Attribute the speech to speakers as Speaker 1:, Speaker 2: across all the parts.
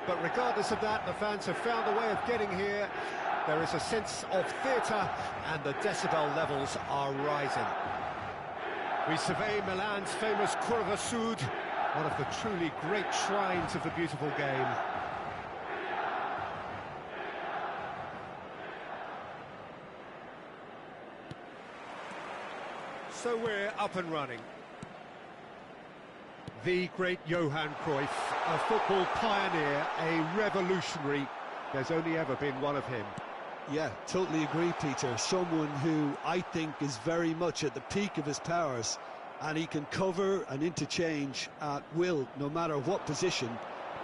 Speaker 1: but regardless of that, the fans have found a way of getting here. There is a sense of theatre, and the decibel levels are rising. We survey Milan's famous Curva Sud, one of the truly great shrines of the beautiful game. So we're up and running. The great Johan Cruyff, a football pioneer, a revolutionary. There's only ever been one of him.
Speaker 2: Yeah, totally agree, Peter. Someone who I think is very much at the peak of his powers, and he can cover and interchange at will, no matter what position.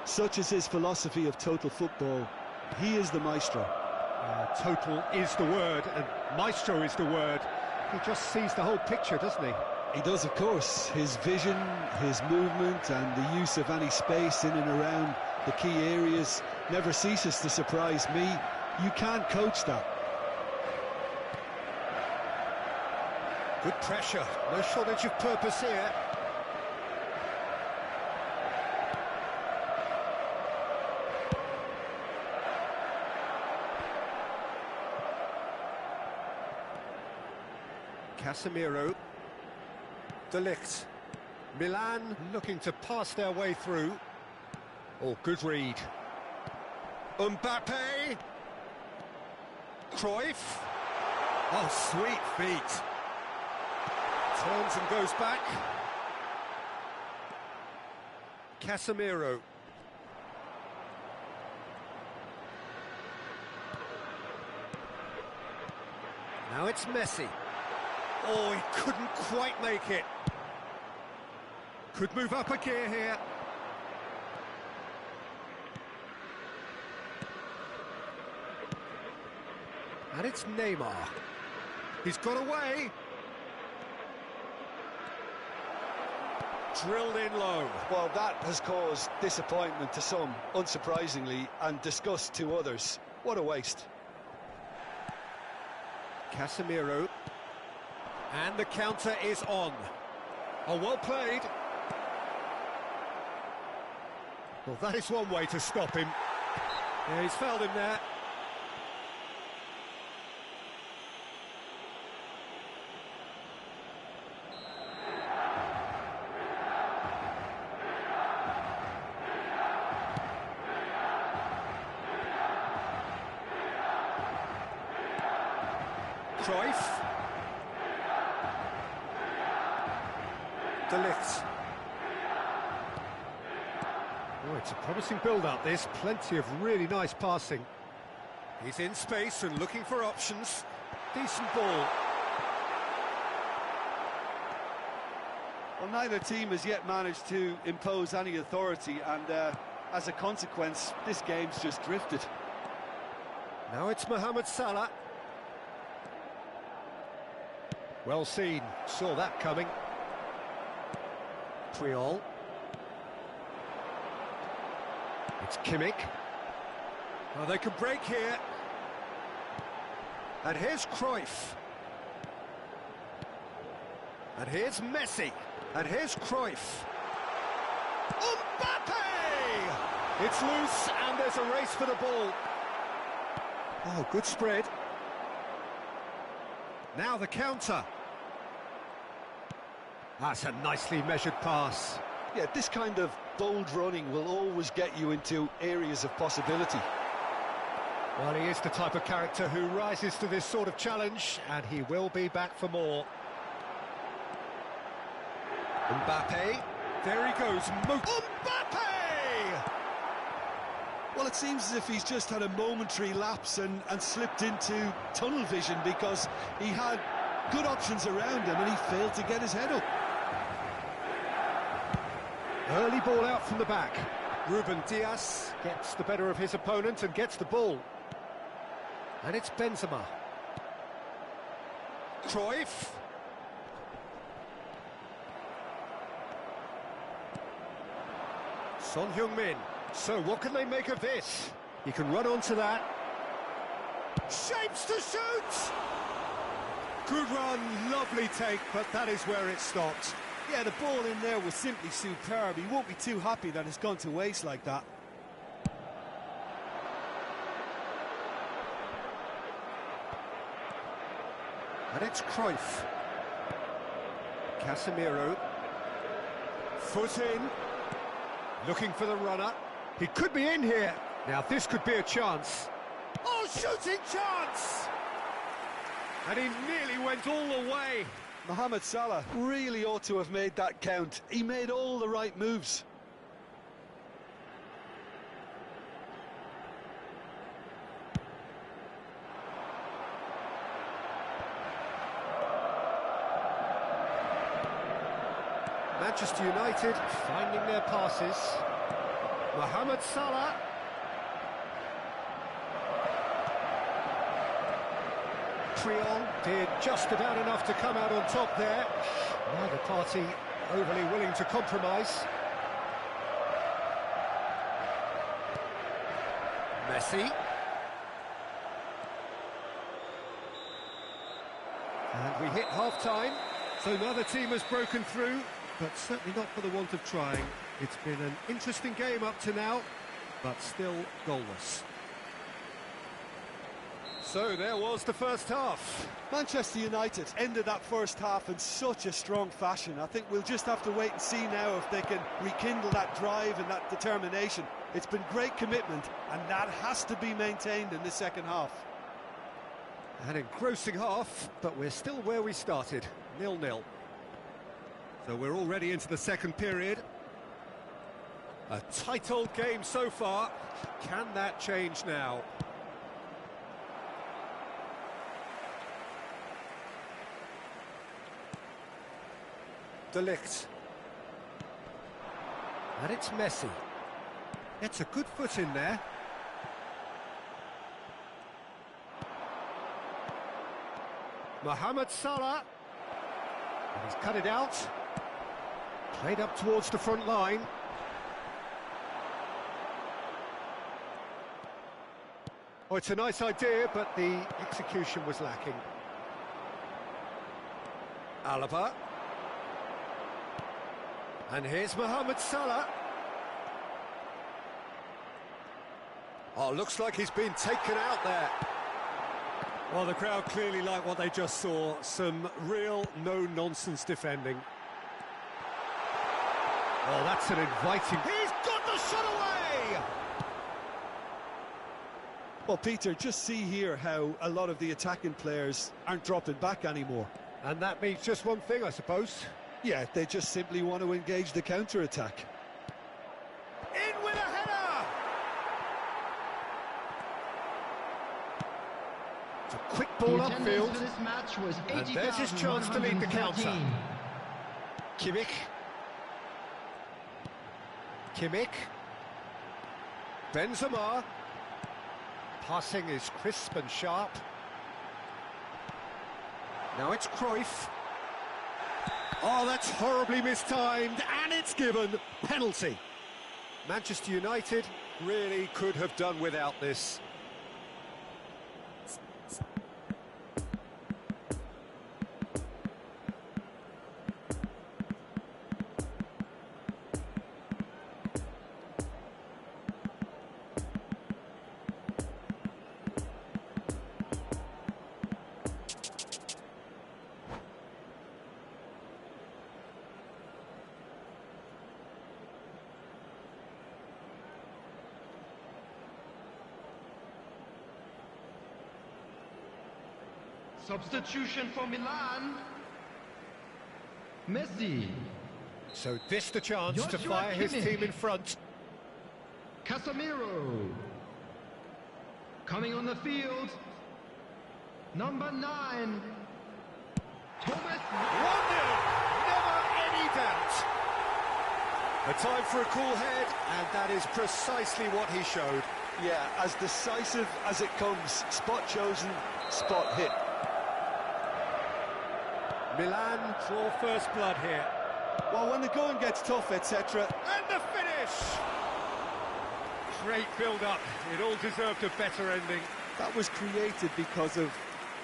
Speaker 2: Such is his philosophy of total football. He is the maestro.
Speaker 1: Total is the word, and maestro is the word. He just sees the whole picture, doesn't he?
Speaker 2: He does, of course. His vision, his movement, and the use of any space in and around the key areas never ceases to surprise me. You can't coach that.
Speaker 1: Good pressure, no shortage of purpose here. Casemiro. De Ligt. Milan looking to pass their way through. Oh, good read. Mbappe. Cruyff. Oh, sweet feet. Turns and goes back. Casemiro. Now it's Messi. Oh, he couldn't quite make it. Could move up a gear here. And it's Neymar. He's got away. Drilled in low.
Speaker 2: Well, that has caused disappointment to some, unsurprisingly, and disgust to others. What a waste.
Speaker 1: Casemiro. And the counter is on. Oh, well played. Well, that is one way to stop him. Yeah, he's fouled him there. Cruyff. De Ligt. Oh, it's a promising build-up, this. Plenty of really nice passing. He's in space and looking for options. Decent ball.
Speaker 2: Well, neither team has yet managed to impose any authority, and as a consequence, this game's just drifted.
Speaker 1: Now it's Mohamed Salah. Well seen, saw that coming. Puyol. It's Kimmich. Oh, they could break here. And here's Cruyff. And here's Messi. And here's Cruyff. Mbappe! It's loose, and there's a race for the ball. Oh, good spread. Now the counter. That's a nicely measured pass.
Speaker 2: Yeah, this kind of bold running will always get you into areas of possibility.
Speaker 1: Well, he is the type of character who rises to this sort of challenge, and he will be back for more. Mbappe. There he goes. Mbappe!
Speaker 2: Well, it seems as if he's just had a momentary lapse and slipped into tunnel vision, because he had good options around him and he failed to get his head up.
Speaker 1: Early ball out from the back. Ruben Dias gets the better of his opponent and gets the ball. And it's Benzema. Cruyff. Son Heung-min. So what can they make of this? He can run onto that. Shapes to shoot! Good run, lovely take, but that is where it stopped.
Speaker 2: Yeah, the ball in there was simply superb. He won't be too happy that it's gone to waste like that.
Speaker 1: And it's Cruyff. Casemiro. Foot in. Looking for the runner. He could be in here. Now this could be a chance. Oh, shooting chance! And he nearly went all the way.
Speaker 2: Mohamed Salah really ought to have made that count. He made all the right moves.
Speaker 1: Manchester United finding their passes. Mohamed Salah. Creole did just about enough to come out on top there. Neither party overly willing to compromise. Messi. And we hit half-time, so neither team has broken through, but certainly not for the want of trying. It's been an interesting game up to now, but still goalless. So there was the first half.
Speaker 2: Manchester United ended that first half in such a strong fashion. I think we'll just have to wait and see now if they can rekindle that drive and that determination. It's been great commitment, and that has to be maintained in the second half.
Speaker 1: An engrossing half, but we're still where we started, 0-0. So we're already into the second period. A tight old game so far. Can that change now? De Ligt. And it's Messi. It's a good foot in there. Mohamed Salah. And he's cut it out. Played up towards the front line. Oh, it's a nice idea, but the execution was lacking. Alaba. And here's Mohamed Salah. Oh, looks like he's been taken out there. Well, the crowd clearly like what they just saw. Some real no-nonsense defending. Oh, that's an inviting... He's got the shot away!
Speaker 2: Well, Peter, just see here how a lot of the attacking players aren't dropping back anymore.
Speaker 1: And that means just one thing, I suppose.
Speaker 2: Yeah, they just simply want to engage the counter-attack.
Speaker 1: In with a header! It's a quick ball upfield.
Speaker 3: For this match was
Speaker 1: And there's his chance to lead the counter. Kimmich. Benzema. Passing is crisp and sharp. Now it's Cruyff. Oh, that's horribly mistimed, and it's given penalty. Manchester United really could have done without this.
Speaker 3: Substitution for Milan. Messi.
Speaker 1: So this the chance to
Speaker 3: Joshua
Speaker 1: fire his
Speaker 3: Kimmich.
Speaker 1: team in front.
Speaker 3: Casemiro. Coming on the field. Number 9. Thomas.
Speaker 1: 1-0, never any doubt. A time for a cool head, and that is precisely what he showed.
Speaker 2: Yeah, as decisive as it comes. Spot chosen, spot hit.
Speaker 1: Milan draw first blood here.
Speaker 2: Well, when the going gets tough, etc.
Speaker 1: And the finish! Great build-up. It all deserved a better ending.
Speaker 2: That was created because of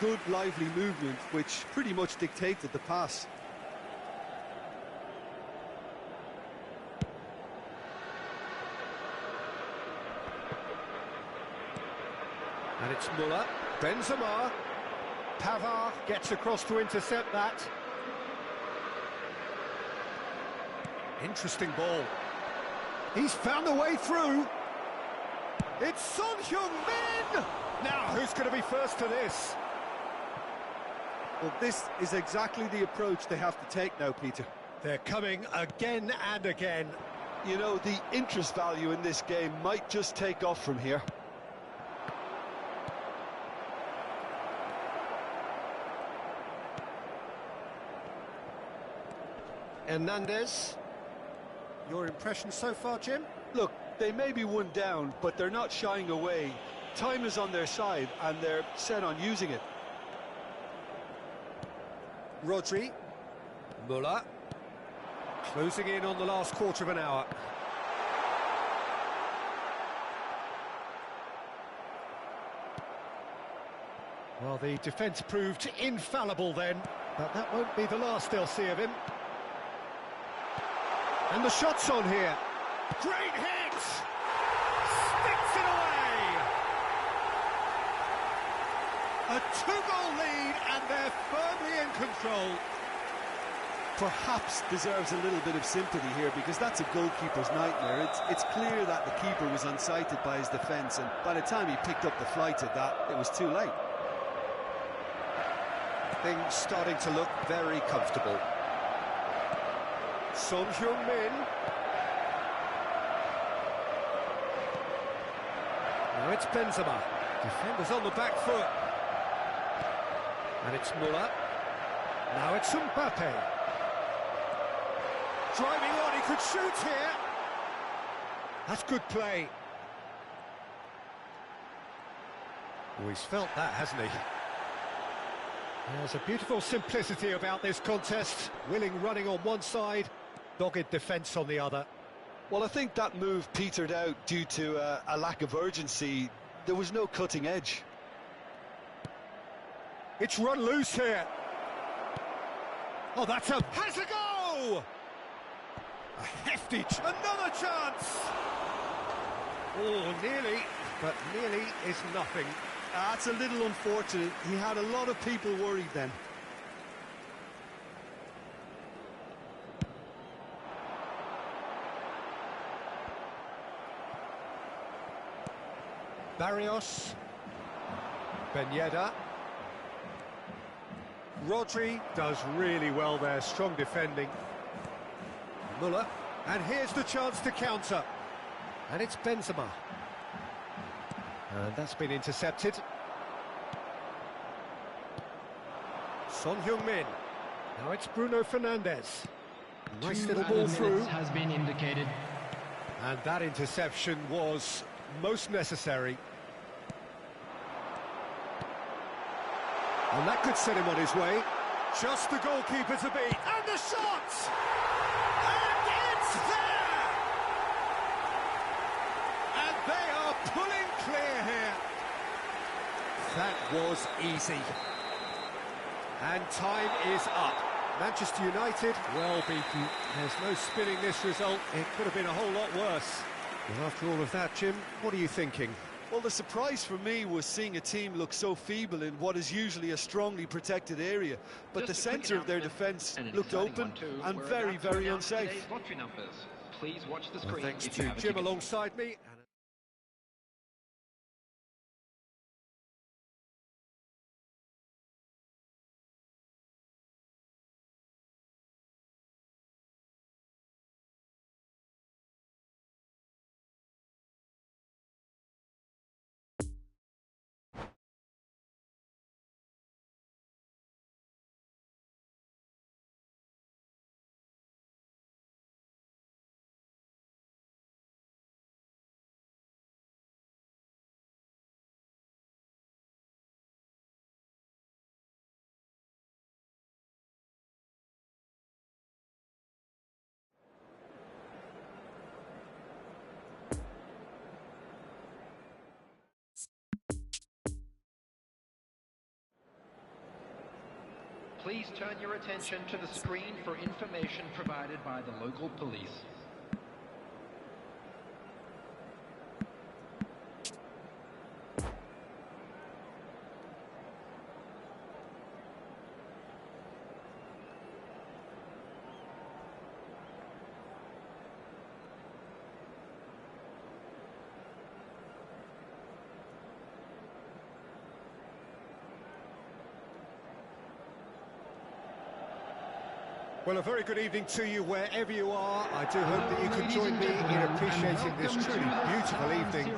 Speaker 2: good, lively movement, which pretty much dictated the pass.
Speaker 1: And it's Müller. Benzema. Pavard gets across to intercept that. Interesting ball. He's found a way through. It's Son Heung-min! Now, who's going to be first to this?
Speaker 2: Well, this is exactly the approach they have to take now, Peter.
Speaker 1: They're coming again and again.
Speaker 2: You know, the interest value in this game might just take off from here.
Speaker 1: Hernandez. Your impression so far, Jim?
Speaker 2: Look, they may be one down, but they're not shying away. Time is on their side, and they're set on using it.
Speaker 1: Rodri. Muller. Closing in on the last quarter of an hour. Well, the defence proved infallible then, but that won't be the last they'll see of him. And the shot's on here. Great hit! Sticks it away! A two-goal lead, and they're firmly in control.
Speaker 2: Perhaps deserves a little bit of sympathy here, because that's a goalkeeper's nightmare. It's clear that the keeper was unsighted by his defence, and by the time he picked up the flight at that, it was too late.
Speaker 1: Things starting to look very comfortable. Son Heung-min. Now it's Benzema. Defenders on the back foot. And it's Muller. Now it's Mbappe. Driving on, he could shoot here. That's good play. Oh, he's felt that, hasn't he? There's a beautiful simplicity about this contest. Willing running on one side, dogged defence on the other.
Speaker 2: Well, I think that move petered out due to a lack of urgency. There was no cutting edge.
Speaker 1: It's run loose here. Oh, that's a... has a go! A hefty... another chance! Oh, nearly, but nearly is nothing.
Speaker 2: That's a little unfortunate. He had a lot of people worried then.
Speaker 1: Barrios. Ben Yedder. Rodri does really well there, strong defending. Muller, and here's the chance to counter. And it's Benzema. And that's been intercepted. Son Heung-min. Now it's Bruno Fernandes. Nice little ball through.
Speaker 3: Has been indicated.
Speaker 1: And that interception was most necessary. And that could set him on his way. Just the goalkeeper to beat. And the shot! And it's there! And they are pulling clear here. That was easy. And time is up. Manchester United, well beaten. There's no spinning this result. It could have been a whole lot worse. And after all of that, Jim, what are you thinking?
Speaker 2: Well, the surprise for me was seeing a team look so feeble in what is usually a strongly protected area. But the centre of their defence looked open and very, very unsafe.
Speaker 3: Please watch the
Speaker 1: Well,
Speaker 3: screen.
Speaker 1: thanks to Jim alongside me.
Speaker 3: Please turn your attention to the screen for information provided by the local police.
Speaker 1: Well, a very good evening to you wherever you are. I do hope that you can join me in appreciating this truly beautiful evening.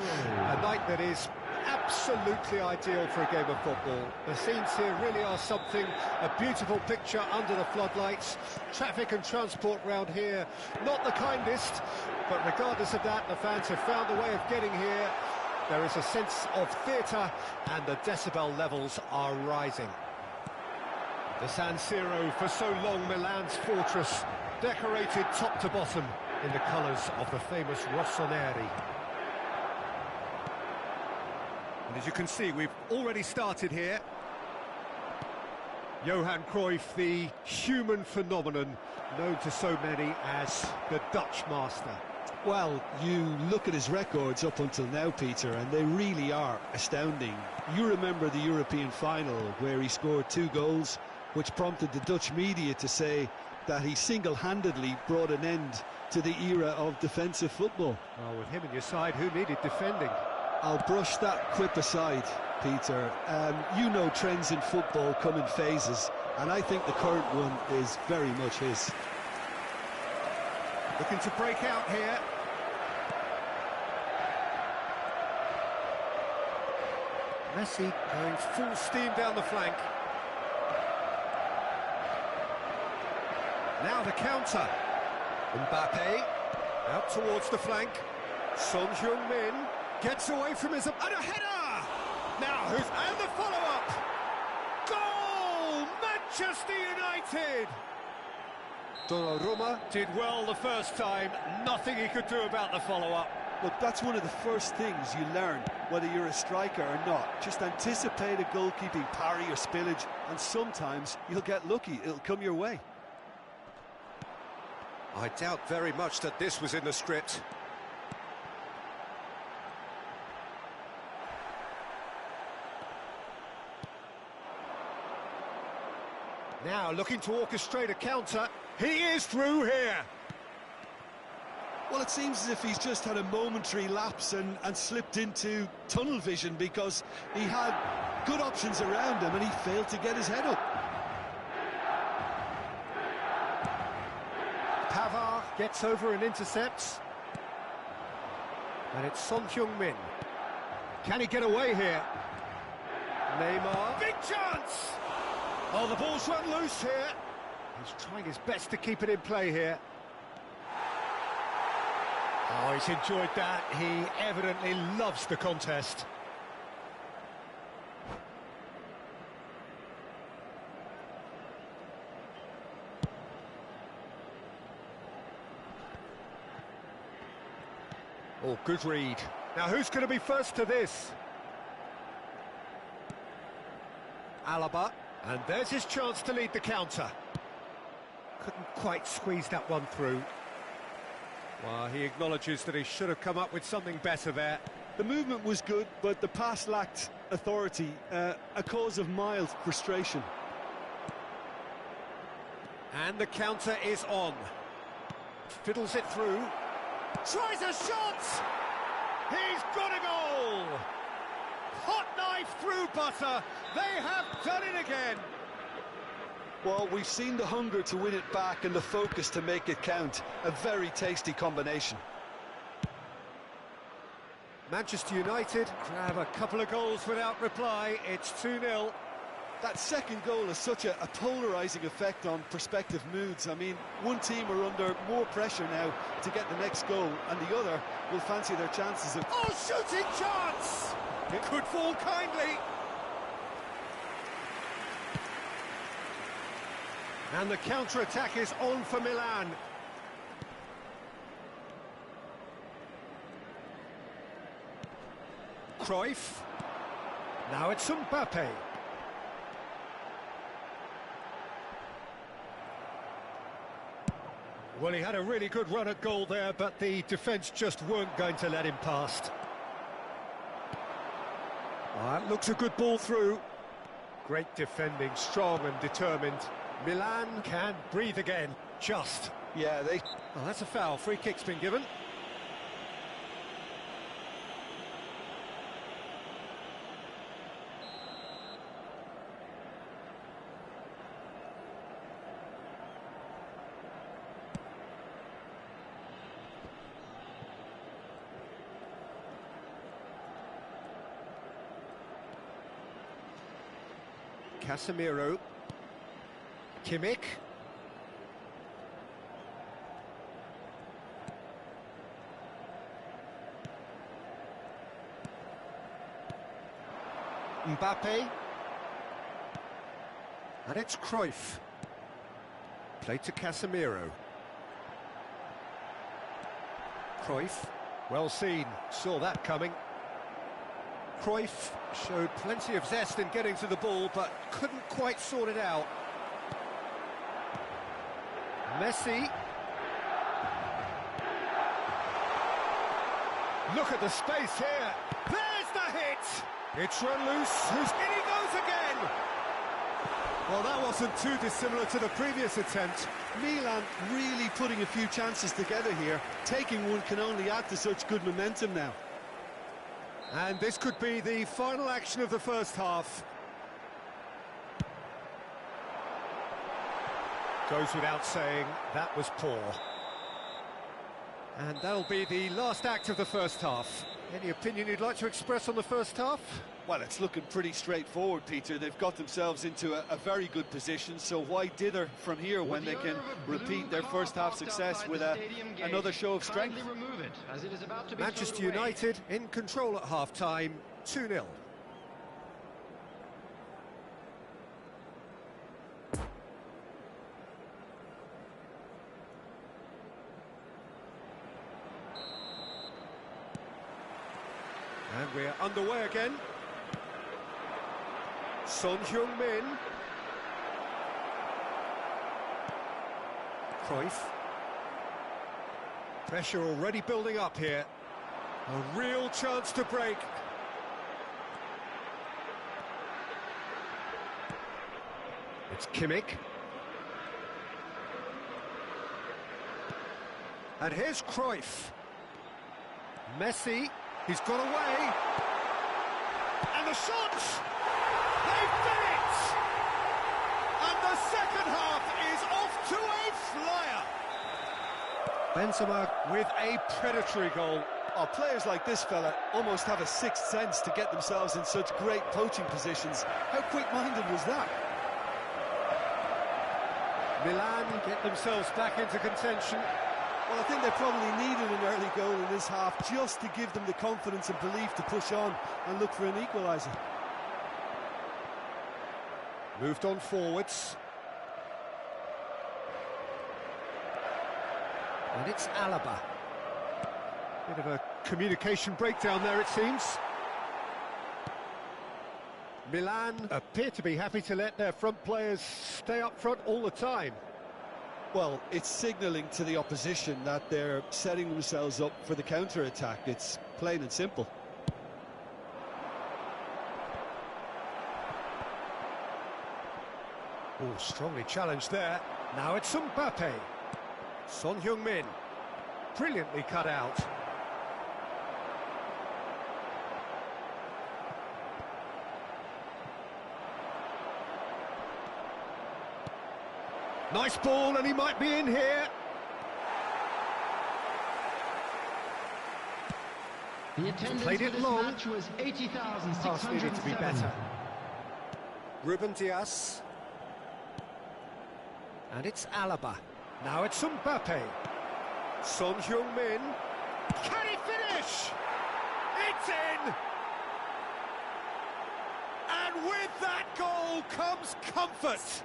Speaker 1: A night that is absolutely ideal for a game of football. The scenes here really are something, a beautiful picture under the floodlights. Traffic and transport round here, not the kindest, but regardless of that, the fans have found a way of getting here. There is a sense of theatre and the decibel levels are rising. The San Siro, for so long Milan's fortress, decorated top to bottom in the colours of the famous Rossoneri. And as you can see, we've already started here. Johan Cruyff, the human phenomenon, known to so many as the Dutch master.
Speaker 2: Well, you look at his records up until now, Peter, and they really are astounding. You remember the European final where he scored 2 goals, which prompted the Dutch media to say that he single-handedly brought an end to the era of defensive football.
Speaker 1: Well, with him on your side, who needed defending?
Speaker 2: I'll brush that quip aside, Peter. You know trends in football come in phases, and I think the current one is very much his.
Speaker 1: Looking to break out here. Messi going full steam down the flank. Now the counter. Mbappe out towards the flank. Son Heung-min gets away from his... And a header! Now who's... And the follow-up! Goal! Manchester United! Donnarumma did well the first time. Nothing he could do about the follow-up.
Speaker 2: Look, that's one of the first things you learn, whether you're a striker or not. Just anticipate a goalkeeping parry or spillage, and sometimes you'll get lucky. It'll come your way.
Speaker 1: I doubt very much that this was in the script. Now looking to orchestrate a counter. He is through here.
Speaker 2: Well, it seems as if he's just had a momentary lapse and slipped into tunnel vision, because he had good options around him and he failed to get his head up.
Speaker 1: Pavard gets over and intercepts. And it's Son Heung-min. Can he get away here? Neymar. Big chance! Oh, the ball's run loose here. He's trying his best to keep it in play here. Oh, he's enjoyed that. He evidently loves the contest. Oh, good read. Now, who's going to be first to this? Alaba. And there's his chance to lead the counter. Couldn't quite squeeze that one through. Well, he acknowledges that he should have come up with something better there.
Speaker 2: The movement was good, but the pass lacked authority, a cause of mild frustration.
Speaker 1: And the counter is on. Fiddles it through. Tries a shot! He's got a goal! Hot knife through butter. They have done it again.
Speaker 2: Well, we've seen the hunger to win it back and the focus to make it count. A very tasty combination.
Speaker 1: Manchester United grab a couple of goals without reply. It's 2-0.
Speaker 2: That second goal has such a polarising effect on prospective moods. I mean, one team are under more pressure now to get the next goal, and the other will fancy their chances of...
Speaker 1: Oh, shooting chance! It could fall kindly. And the counter-attack is on for Milan. Cruyff. Now it's Mbappe. Well, he had a really good run at goal there, but the defence just weren't going to let him past. That looks a good ball through. Great defending, strong and determined. Milan can breathe again, just.
Speaker 2: Yeah,
Speaker 1: Well, that's a foul. Free kick's been given. Casemiro. Kimmich. Mbappe. And it's Cruyff. Played to Casemiro. Cruyff. Well seen. Saw that coming. Cruyff showed plenty of zest in getting to the ball, but couldn't quite sort it out. Messi. Look at the space here. There's the hit. It's run loose. In he goes again. Well, that wasn't too dissimilar to the previous attempt.
Speaker 2: Milan really putting a few chances together here. Taking one can only add to such good momentum now.
Speaker 1: And this could be the final action of the first half. Goes without saying, that was poor. And that'll be the last act of the first half. Any opinion you'd like to express on the first half?
Speaker 2: Well, it's looking pretty straightforward, Peter. They've got themselves into a very good position, so why dither from here when they can repeat their first half success with another show of strength?
Speaker 1: Manchester United in control at half-time, 2-0. And we're underway again. Son Heung-min. Cruyff. Pressure already building up here. A real chance to break. It's Kimmich. And here's Cruyff. Messi. He's got away. And the shot! They've done it! And the second half is off to a flyer. Benzema with a predatory goal.
Speaker 2: Oh, players like this fella almost have a sixth sense to get themselves in such great poaching positions. How quick-minded was that?
Speaker 1: Milan get themselves back into contention.
Speaker 2: Well, I think they probably needed an early goal in this half just to give them the confidence and belief to push on and look for an equaliser.
Speaker 1: Moved on forwards. And it's Alaba. Bit of a communication breakdown there, it seems. Milan appear to be happy to let their front players stay up front all the time.
Speaker 2: Well, it's signalling to the opposition that they're setting themselves up for the counter-attack. It's plain and simple.
Speaker 1: Oh, strongly challenged there. Now it's Mbappe. Son Heung-min. Brilliantly cut out. Nice ball, and he might be in here.
Speaker 3: The attendance
Speaker 1: Played
Speaker 3: for
Speaker 1: it
Speaker 3: this
Speaker 1: long.
Speaker 3: match was 80,607.
Speaker 1: Pass needed to be better. Ruben Dias. And it's Alaba. Now it's Mbappe. Son Heung-min. Can he finish? It's in! And with that goal comes comfort.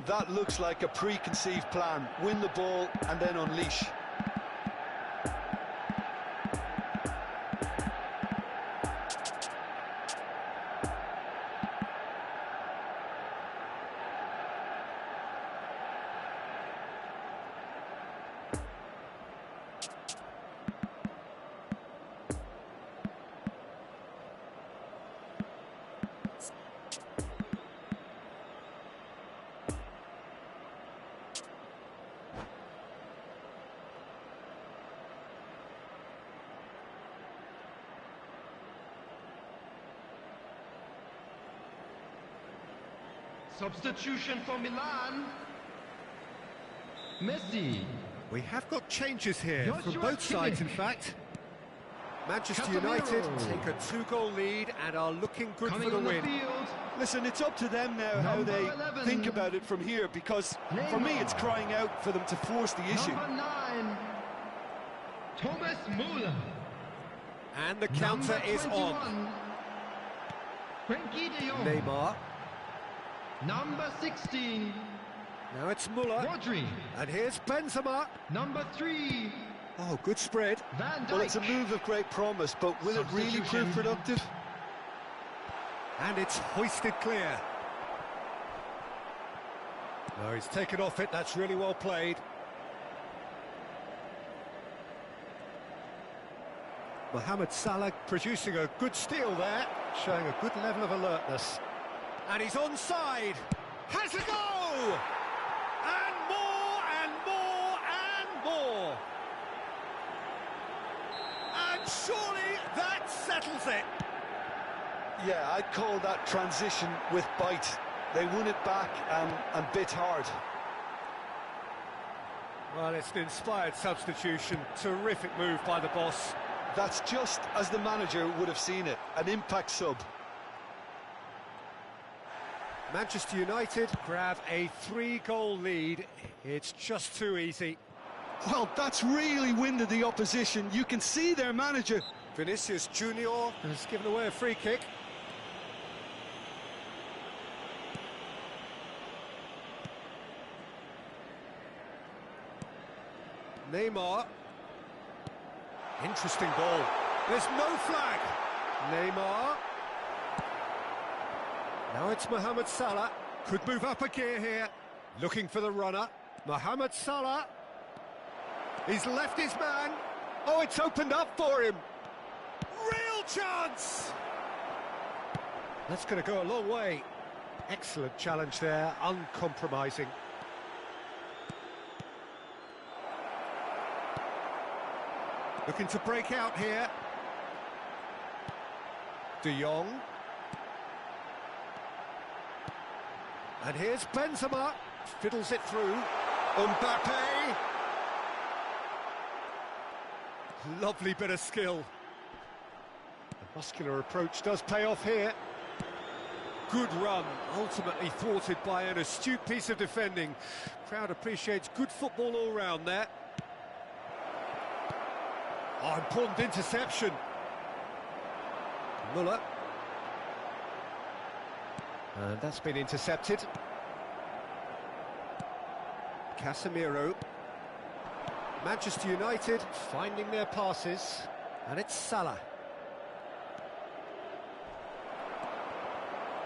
Speaker 2: That looks like a preconceived plan. Win the ball and then unleash.
Speaker 3: Substitution for Milan. Messi.
Speaker 1: We have got changes here from both sides, in fact. Manchester United take a 2-goal lead and are looking good for the win.
Speaker 2: Listen, it's up to them now how they think about it from here, because for me it's crying out for them to force the issue.
Speaker 4: Number 9, Thomas Müller.
Speaker 1: And the counter is on.
Speaker 4: Frankie de Jong.
Speaker 1: Neymar.
Speaker 4: Number 16,
Speaker 1: Now it's Müller.
Speaker 4: Rodri.
Speaker 1: And here's Benzema.
Speaker 4: Number 3,
Speaker 1: Oh, good spread.
Speaker 4: Van Dijk.
Speaker 2: Well, it's a move of great promise, but will it really prove productive?
Speaker 1: And it's hoisted clear. No, he's taken off it. That's really well played. Mohamed Salah producing a good steal there, showing a good level of alertness. And he's onside. Has a go! And more, and more, and more. And surely that settles it.
Speaker 2: Yeah, I'd call that transition with bite. They won it back and bit hard.
Speaker 1: Well, it's an inspired substitution. Terrific move by the boss.
Speaker 2: That's just as the manager would have seen it, an impact sub.
Speaker 1: Manchester United grab a 3-goal lead. It's just too easy.
Speaker 2: Well, that's really winded the opposition. You can see their manager.
Speaker 1: Vinicius Junior has given away a free kick. Neymar. Interesting ball. There's no flag. Neymar. Now it's Mohamed Salah. Could move up a gear here. Looking for the runner. Mohamed Salah. He's left his man. Oh, it's opened up for him. Real chance! That's going to go a long way. Excellent challenge there, uncompromising. Looking to break out here. De Jong. And here's Benzema. Fiddles it through. Mbappe. Lovely bit of skill. The muscular approach does pay off here. Good run, ultimately thwarted by an astute piece of defending. Crowd appreciates good football all round there. Oh, important interception. Müller. And that's been intercepted. Casemiro. Manchester United finding their passes, and it's Salah.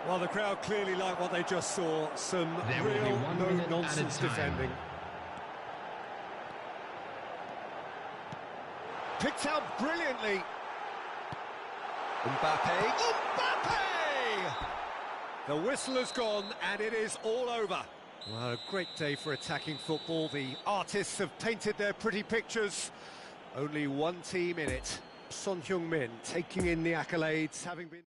Speaker 1: Well, the crowd clearly like what they just saw. Some real no-nonsense defending. Picked out brilliantly. Mbappe. Mbappe! The whistle has gone, and it is all over. Well, a great day for attacking football. The artists have painted their pretty pictures. Only one team in it. Son Heung-min taking in the accolades, having been...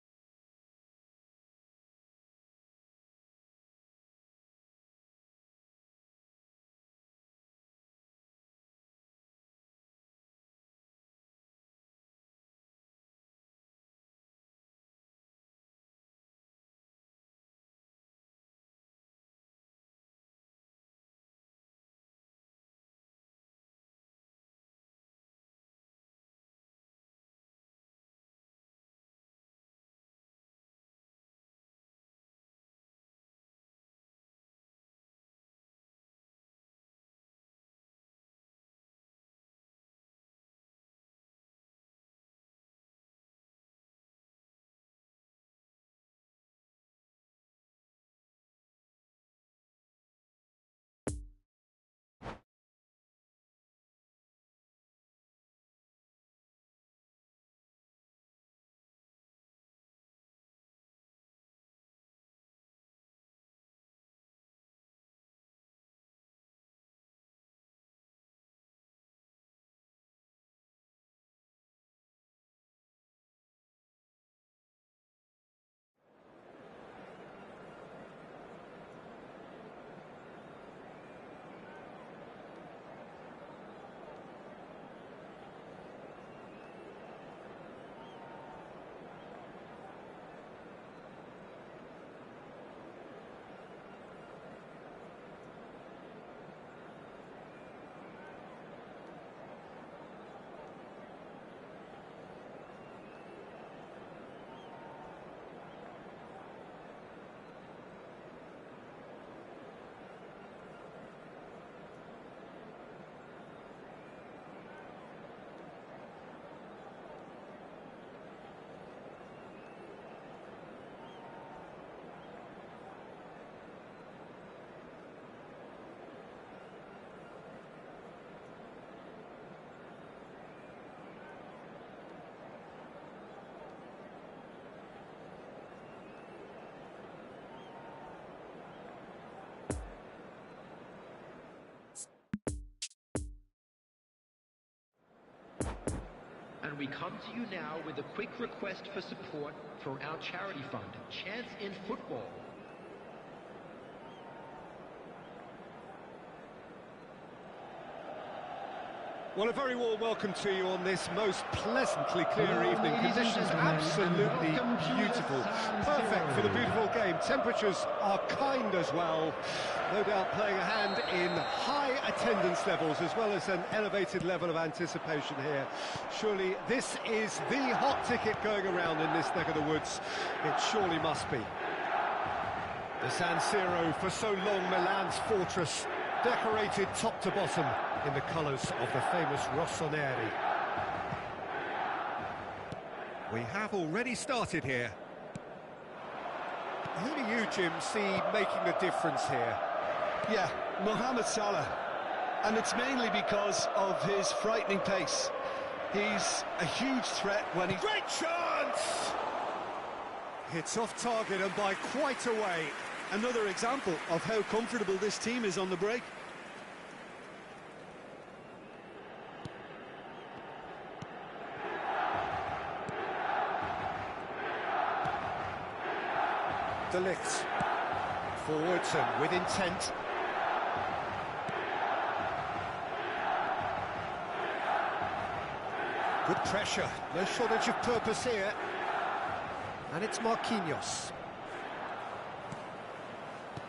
Speaker 3: And we come to you now with a quick request for support for our charity fund, Chance in Football.
Speaker 1: Well, a very warm welcome to you on this most pleasantly clear
Speaker 4: Hello,
Speaker 1: evening.
Speaker 4: ladies and
Speaker 1: Conditions
Speaker 4: gentlemen,
Speaker 1: absolutely
Speaker 4: and welcome to
Speaker 1: beautiful.
Speaker 4: San
Speaker 1: Perfect
Speaker 4: Siro.
Speaker 1: for the beautiful game. Temperatures are kind as well. No doubt playing a hand in high attendance levels as well as an elevated level of anticipation here. Surely this is the hot ticket going around in this neck of the woods. It surely must be. The San Siro, for so long Milan's fortress, decorated top to bottom in the colours of the famous Rossoneri. We have already started here. Who do you, Jim, see making a difference here?
Speaker 2: Yeah, Mohamed Salah. And it's mainly because of his frightening pace. He's a huge threat when he's...
Speaker 1: Great chance! Hits off target and by quite a way.
Speaker 2: Another example of how comfortable this team is on the break.
Speaker 1: De Ligt. Forwards and with intent. Good pressure, no shortage of purpose here. And it's Marquinhos.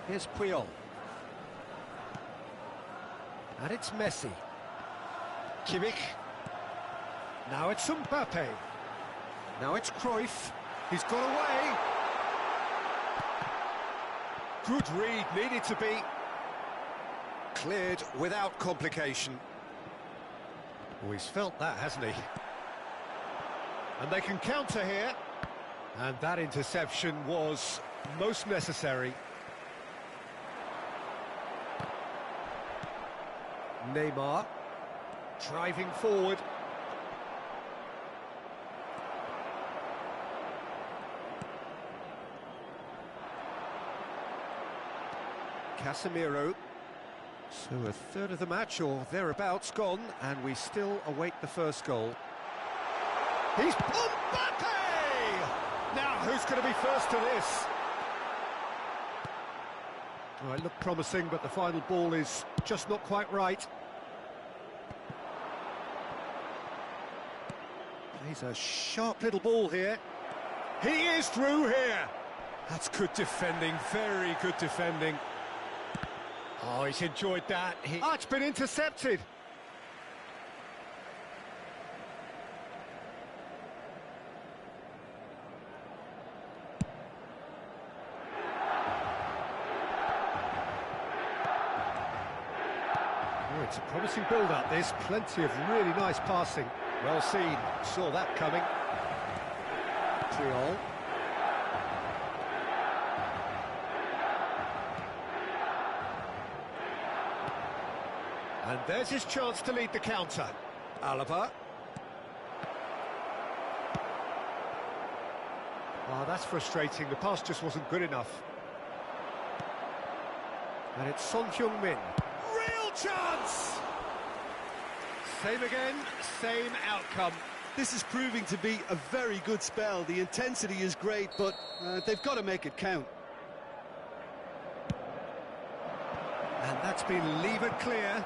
Speaker 1: Here's Puyol. And it's Messi. Kimmich. Now it's Mbappe. Now it's Cruyff. He's got away. Good read, needed to be. Cleared without complication. Oh, he's felt that, hasn't he? And they can counter here. And that interception was most necessary. Neymar, driving forward. Casemiro. So a third of the match or thereabouts gone, and we still await the first goal. He's Mbappe! Now, who's going to be first to this? Oh, it looked promising, but the final ball is just not quite right. He's a sharp little ball here. He is through here. That's good defending, very good defending. Oh, he's enjoyed that. Oh, it's been intercepted. Oh, it's a promising build-up, this. Plenty of really nice passing. Well seen. Saw that coming. Puyol. And there's his chance to lead the counter. Alaba. Oh, that's frustrating. The pass just wasn't good enough. And it's Son Heung-min. Real chance! Same again, same outcome.
Speaker 2: This is proving to be a very good spell. The intensity is great, but they've got to make it count.
Speaker 1: And that's been levered clear.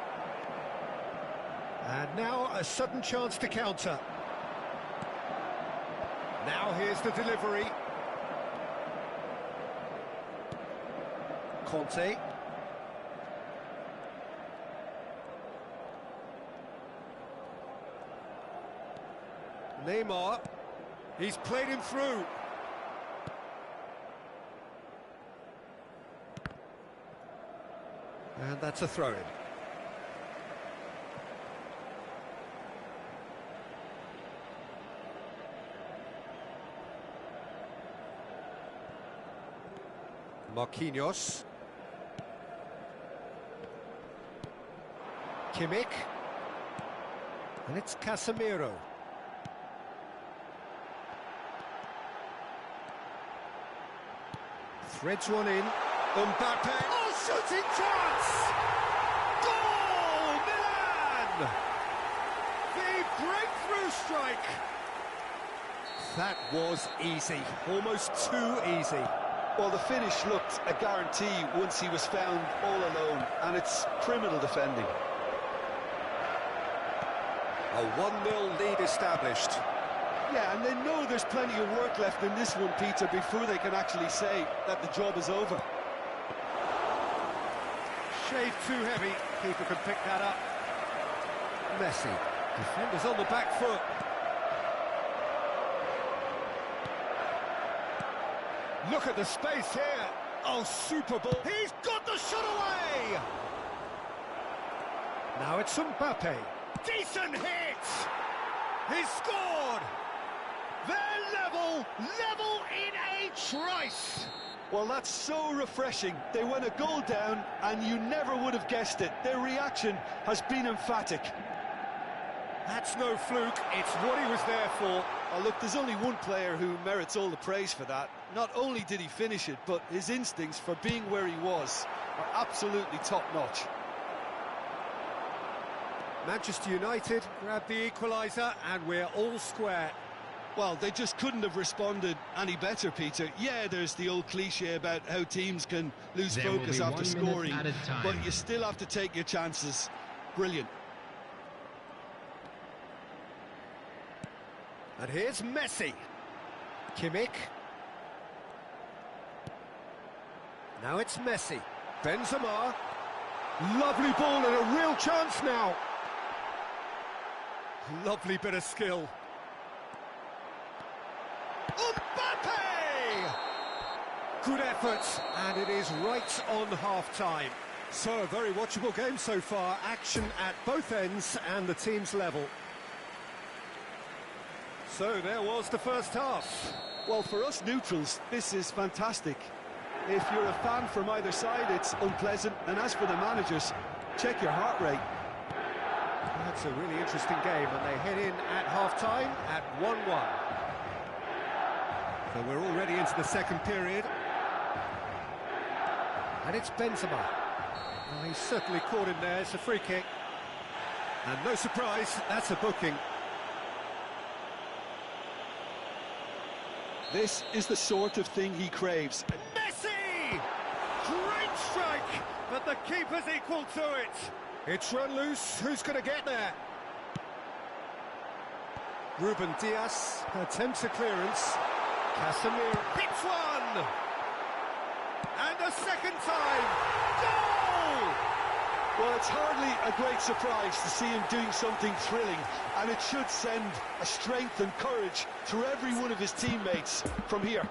Speaker 1: And now a sudden chance to counter. Now here's the delivery. Conte. Neymar. He's played him through. And that's a throw-in. Marquinhos. Kimmich. And it's Casemiro. Threads one in. Mbappe. Oh, shooting chance! Goal, Milan! The breakthrough strike! That was easy, almost too easy.
Speaker 2: Well, the finish looked a guarantee once he was found all alone, and it's criminal defending.
Speaker 1: A 1-0 lead established.
Speaker 2: Yeah, and they know there's plenty of work left in this one, Peter, before they can actually say that the job is over.
Speaker 1: Shade too heavy, keeper can pick that up. Messi, defenders on the back foot. Look at the space here. Oh, super ball. He's got the shot away! Now it's Mbappe. Decent hit! He's scored! They're level in a trice!
Speaker 2: Well, that's so refreshing. They went a goal down, and you never would have guessed it. Their reaction has been emphatic.
Speaker 1: That's no fluke, it's what he was there for.
Speaker 2: Oh, look, there's only one player who merits all the praise for that. Not only did he finish it, but his instincts for being where he was are absolutely top-notch.
Speaker 1: Manchester United grab the equaliser, and we're all square.
Speaker 2: Well, they just couldn't have responded any better, Peter. Yeah, there's the old cliche about how teams can lose focus after scoring, but you still have to take your chances. Brilliant.
Speaker 1: And here's Messi. Kimmich. Now it's Messi. Benzema. Lovely ball and a real chance now. Lovely bit of skill. Mbappe! Good effort, and it is right on half-time. So, a very watchable game so far. Action at both ends and the team's level. So, there was the first half.
Speaker 2: Well, for us neutrals, this is fantastic. If you're a fan from either side, it's unpleasant. And as for the managers, check your heart rate.
Speaker 1: That's a really interesting game, and they head in at half-time at 1-1. So we're already into the second period. And it's Benzema. Oh, he's certainly caught in there. It's a free kick. And no surprise, that's a booking.
Speaker 2: This is the sort of thing he craves.
Speaker 1: Messi! Great strike, but the keeper's equal to it. It's run loose. Who's going to get there? Ruben Dias attempts a clearance. Casemiro hits one! And a second time! Goal!
Speaker 2: Well, it's hardly a great surprise to see him doing something thrilling, and it should send a strength and courage through every one of his teammates from here.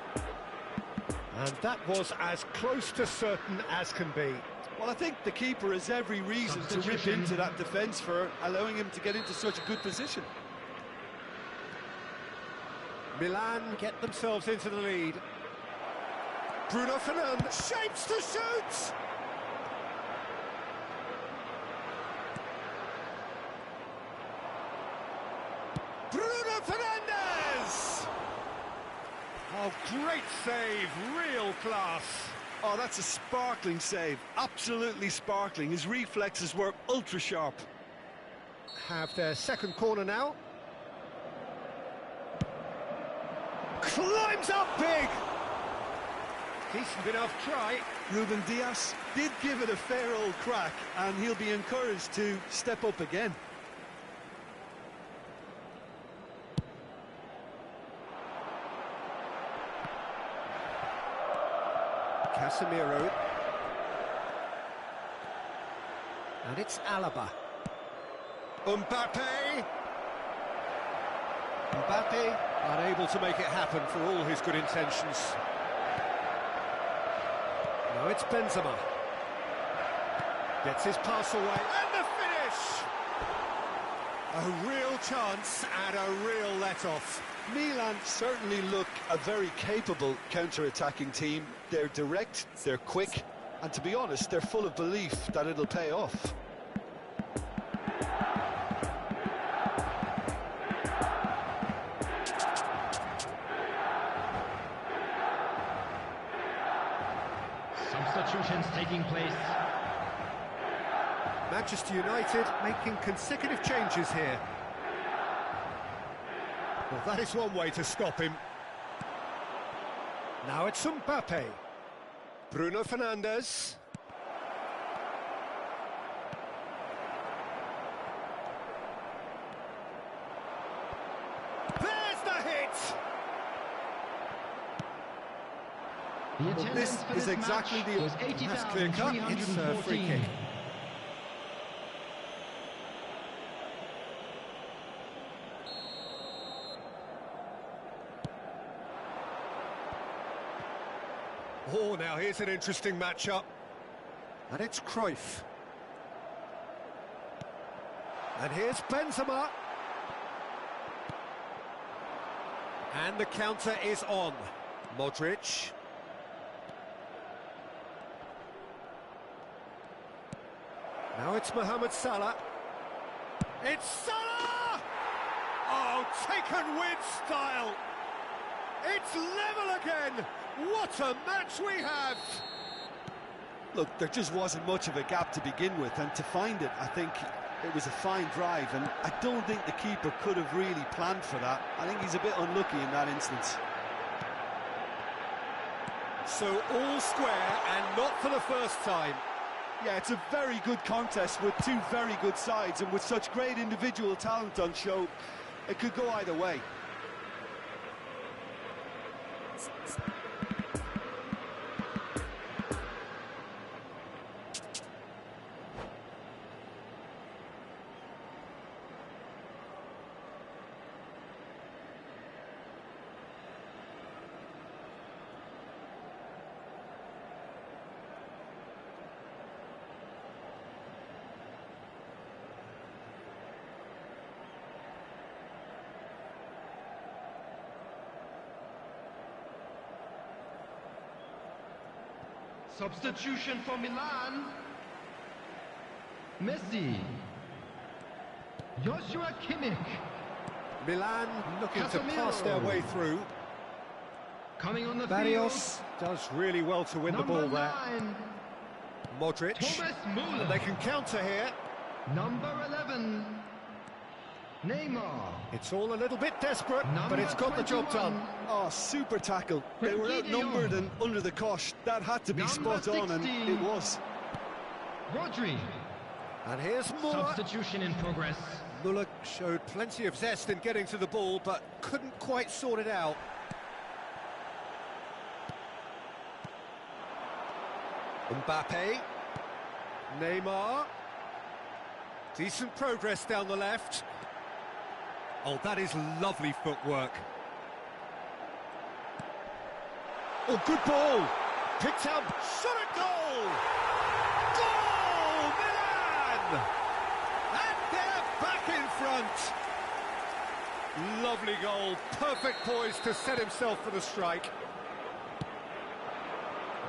Speaker 1: And that was as close to certain as can be.
Speaker 2: Well, I think the keeper has every reason to rip into that defence for allowing him to get into such a good position.
Speaker 1: Milan get themselves into the lead. Bruno Fernandes shapes to shoot! Bruno Fernandes! Oh, great save, real class.
Speaker 2: Oh, that's a sparkling save, absolutely sparkling. His reflexes were ultra sharp.
Speaker 1: Have their second corner now. Climbs up big! Decent enough try.
Speaker 2: Ruben Dias did give it a fair old crack, and he'll be encouraged to step up again.
Speaker 1: Casemiro. And it's Alaba. Mbappe! Mbappe unable to make it happen for all his good intentions. Now it's Benzema. Gets his pass away, and the finish! A real chance and a real let-off.
Speaker 2: Milan certainly look a very capable counter-attacking team. They're direct, they're quick, and to be honest, they're full of belief that it'll pay off.
Speaker 4: Substitutions taking place.
Speaker 1: Manchester United making consecutive changes here. Well, that is one way to stop him. Now it's Mbappe. Bruno Fernandes. There's the hit!
Speaker 4: The
Speaker 2: Well,
Speaker 4: attendance
Speaker 2: this
Speaker 4: for
Speaker 2: is
Speaker 4: this
Speaker 2: exactly
Speaker 4: match
Speaker 2: the...
Speaker 4: was
Speaker 1: That's clear cut. It's a free
Speaker 4: 80,314.
Speaker 1: kick. Oh, now here's an interesting matchup. And it's Cruyff. And here's Benzema. And the counter is on. Modric. Now it's Mohamed Salah. It's Salah! Oh, taken with style. It's level again. What a match we have!
Speaker 2: Look, there just wasn't much of a gap to begin with, and to find it, I think it was a fine drive, and I don't think the keeper could have really planned for that. I think he's a bit unlucky in that instance.
Speaker 1: So all square, and not for the first time.
Speaker 2: Yeah, it's a very good contest with two very good sides, and with such great individual talent on show, it could go either way.
Speaker 4: Substitution for Milan. Messi. Joshua Kimmich.
Speaker 1: Milan looking to
Speaker 4: Casemiro.
Speaker 1: pass their way through.
Speaker 4: Coming on the
Speaker 1: Barrios does really well to win
Speaker 4: field.
Speaker 1: the ball
Speaker 4: Number
Speaker 1: there.
Speaker 4: 9.
Speaker 1: Modric.
Speaker 4: Thomas Müller.
Speaker 1: And they can counter here.
Speaker 4: Number 11. Neymar.
Speaker 1: It's all a little bit desperate, but
Speaker 4: Number
Speaker 1: it's got the job
Speaker 4: 21.
Speaker 1: done.
Speaker 2: Oh, super tackle. They were
Speaker 4: Frenkie de
Speaker 2: outnumbered
Speaker 4: Jong.
Speaker 2: and under the cosh. That had to be
Speaker 4: Number
Speaker 2: spot on, and
Speaker 4: 16.
Speaker 2: it was.
Speaker 4: Rodri.
Speaker 1: And here's Muller.
Speaker 4: Substitution in progress.
Speaker 1: Muller showed plenty of zest in getting to the ball, but couldn't quite sort it out. Mbappe. Neymar. Decent progress down the left. Oh, that is lovely footwork. Oh, good ball. Picked up. Shot at goal. Goal, Milan! And they're back in front. Lovely goal. Perfect poise to set himself for the strike.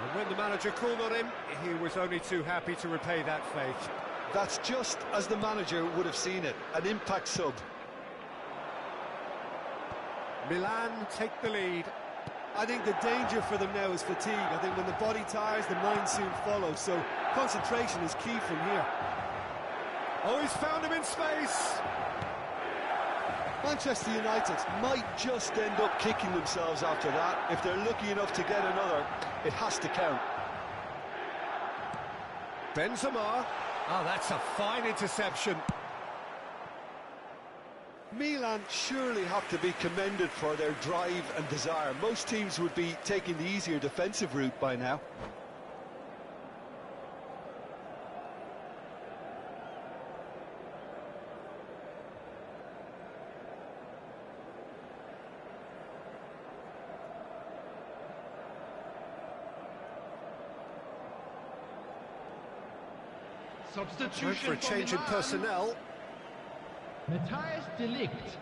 Speaker 1: And when the manager called on him, he was only too happy to repay that faith.
Speaker 2: That's just as the manager would have seen it, an impact sub.
Speaker 1: Milan take the lead.
Speaker 2: I think the danger for them now is fatigue. I think when the body tires, the mind soon follows, so concentration is key from here.
Speaker 1: Oh, he's found him in space.
Speaker 2: Manchester United might just end up kicking themselves after that. If they're lucky enough to get another, it has to count.
Speaker 1: Benzema. Oh, that's a fine interception.
Speaker 2: Milan surely have to be commended for their drive and desire. Most teams would be taking the easier defensive route by now.
Speaker 1: Time
Speaker 4: Substitution
Speaker 1: for a change in
Speaker 4: Milan.
Speaker 1: personnel.
Speaker 4: Matthias de Ligt.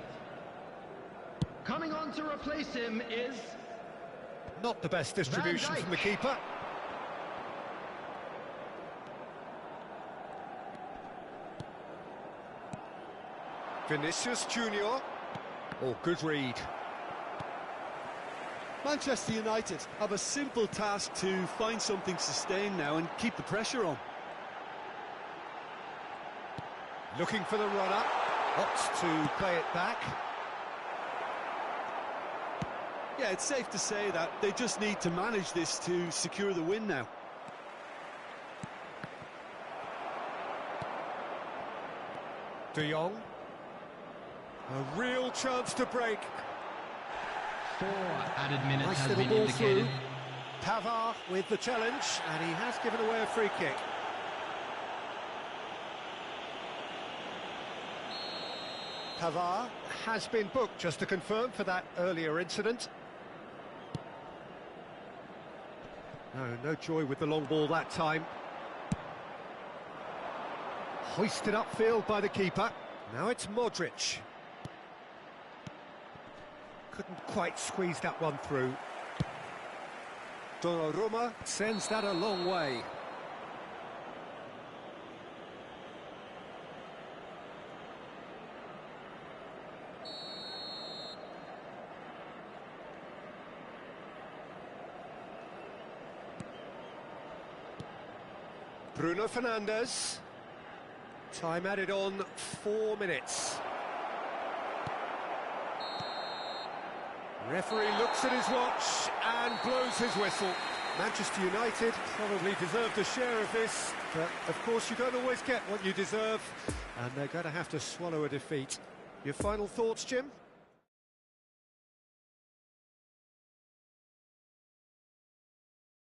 Speaker 4: Coming on to replace him is
Speaker 1: Not the best distribution
Speaker 4: Van
Speaker 1: from the
Speaker 4: Dijk.
Speaker 1: keeper. Vinicius Junior. Oh, good read.
Speaker 2: Manchester United have a simple task to find something sustained now and keep the pressure on.
Speaker 1: Looking for the run-up. Opts to play it back.
Speaker 2: Yeah, it's safe to say that they just need to manage this to secure the win now.
Speaker 1: De Jong. A real chance to break.
Speaker 4: 4 added minutes
Speaker 1: Nice
Speaker 4: has
Speaker 1: little
Speaker 4: been
Speaker 1: ball
Speaker 4: indicated.
Speaker 1: through. Pavard with the challenge, and he has given away a free kick. Pavard has been booked, just to confirm, for that earlier incident. No joy with the long ball that time. Hoisted upfield by the keeper. Now it's Modric. Couldn't quite squeeze that one through. Donnarumma sends that a long way. Bruno Fernandes. Time added on 4 minutes. Referee looks at his watch and blows his whistle. Manchester United probably deserved a share of this, but of course you don't always get what you deserve, and they're going to have to swallow a defeat. Your final thoughts, Jim?